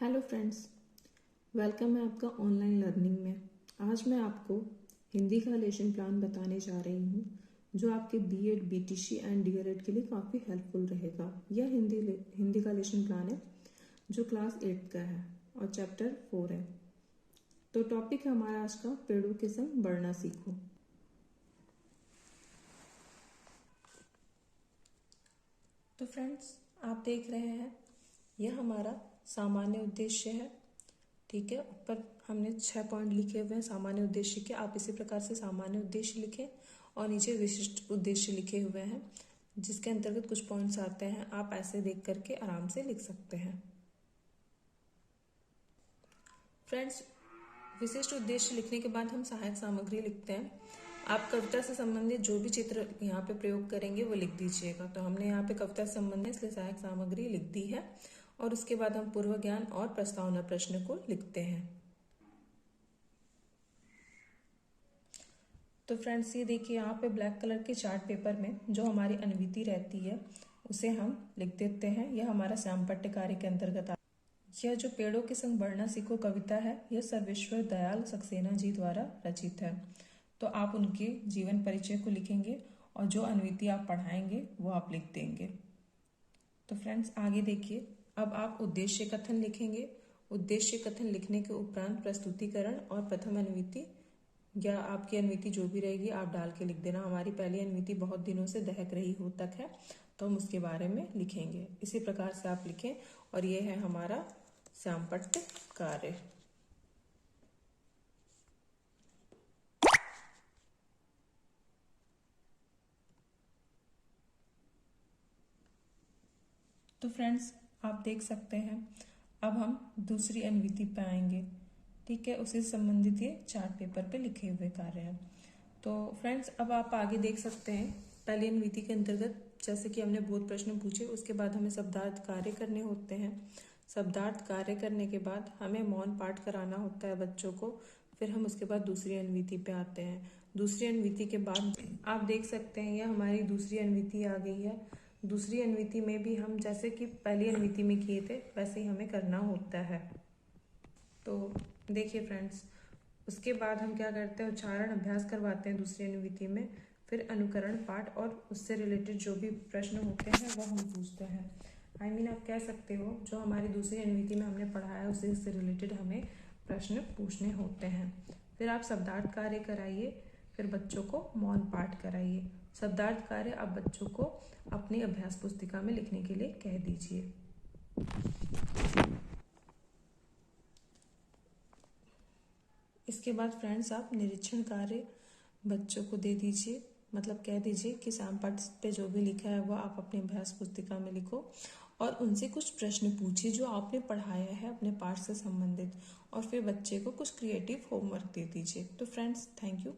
Hello friends, welcome है आपका online learning में। आज मैं आपको हिंदी का लेसन प्लान बताने जा रही हूँ जो आपके बीएड, बीटीसी एंड डीएलएड के लिए काफ़ी हेल्पफुल रहेगा। यह हिंदी का लेसन प्लान है जो क्लास 8 का है और चैप्टर 4 है। तो टॉपिक है हमारा आज का पेड़ों के संग बढ़ना सीखो। तो फ्रेंड्स, आप देख रहे हैं यह हमारा सामान्य उद्देश्य है। ठीक है, ऊपर हमने 6 पॉइंट लिखे हुए हैं सामान्य उद्देश्य के। आप इसी प्रकार से सामान्य उद्देश्य लिखें और नीचे विशिष्ट उद्देश्य लिखे हुए हैं जिसके अंतर्गत कुछ पॉइंट्स आते हैं। आप ऐसे देख करके आराम से लिख सकते हैं। फ्रेंड्स, विशिष्ट उद्देश्य लिखने के बाद हम सहायक सामग्री लिखते हैं। आप कविता से संबंधित जो भी चित्र यहाँ पे प्रयोग करेंगे वो लिख दीजिएगा। तो हमने यहाँ पे कविता से संबंधित इसलिए सहायक सामग्री लिख दी है और उसके बाद हम पूर्व ज्ञान और प्रस्तावना प्रश्न को लिखते हैं। तो फ्रेंड्स, ये देखिए यहाँ पे ब्लैक कलर के चार्ट पेपर में जो हमारी अनुवृत्ति रहती है उसे हम लिख देते हैं। यह हमारा श्याम पट्ट कार्य के अंतर्गत आता है। यह जो पेड़ों के संग बढ़ना सीखो कविता है यह सर्वेश्वर दयाल सक्सेना जी द्वारा रचित है। तो आप उनके जीवन परिचय को लिखेंगे और जो अनुवृत्ति आप पढ़ाएंगे वो आप लिख देंगे। तो फ्रेंड्स, आगे देखिए, अब आप उद्देश्य कथन लिखेंगे। उद्देश्य कथन लिखने के उपरांत प्रस्तुतिकरण और प्रथम अनुवृत्ति या आपकी अनुवृत्ति जो भी रहेगी आप डाल के लिख देना। हमारी पहली अनुवृत्ति बहुत दिनों से दहक रही हो तक है तो हम उसके बारे में लिखेंगे। इसी प्रकार से आप लिखें और ये है हमारा श्याम पट्ट कार्य। तो फ्रेंड्स, आप देख सकते हैं अब हम दूसरी अनुवृत्ति पे आएंगे। ठीक है, उसी से संबंधित ये चार्ट पेपर पे लिखे हुए कार्य हैं। तो फ्रेंड्स, अब आप आगे देख सकते हैं पहली अनुवृत्ति के अंतर्गत जैसे कि हमने बोध प्रश्न पूछे, उसके बाद हमें शब्दार्थ कार्य करने होते हैं। शब्दार्थ कार्य करने के बाद हमें मौन पाठ कराना होता है बच्चों को। फिर हम उसके बाद दूसरी अनुवृत्ति पे आते हैं। दूसरी अनुवृत्ति के बाद आप देख सकते हैं यह हमारी दूसरी अनुवृत्ति आ गई है। दूसरी अनुवृत्ति में भी हम जैसे कि पहली अनुवृत्ति में किए थे वैसे ही हमें करना होता है। तो देखिए फ्रेंड्स, उसके बाद हम क्या करते हैं, उच्चारण अभ्यास करवाते हैं दूसरी अनुवृत्ति में। फिर अनुकरण पाठ और उससे रिलेटेड जो भी प्रश्न होते हैं वो हम पूछते हैं। आप कह सकते हो जो हमारी दूसरी अनुवृत्ति में हमने पढ़ा है उसी से रिलेटेड हमें प्रश्न पूछने होते हैं। फिर आप शब्दार्थ कार्य कराइए, फिर बच्चों को मौन पाठ कराइए। शब्दार्थ कार्य आप बच्चों को अपनी अभ्यास पुस्तिका में लिखने के लिए कह दीजिए। इसके बाद फ्रेंड्स, आप निरीक्षण कार्य बच्चों को दे दीजिए, मतलब कह दीजिए कि श्याम पट्ट पे जो भी लिखा है वो आप अपनी अभ्यास पुस्तिका में लिखो और उनसे कुछ प्रश्न पूछिए जो आपने पढ़ाया है अपने पाठ से संबंधित, और फिर बच्चे को कुछ क्रिएटिव होमवर्क दे दीजिए। तो फ्रेंड्स, थैंक यू।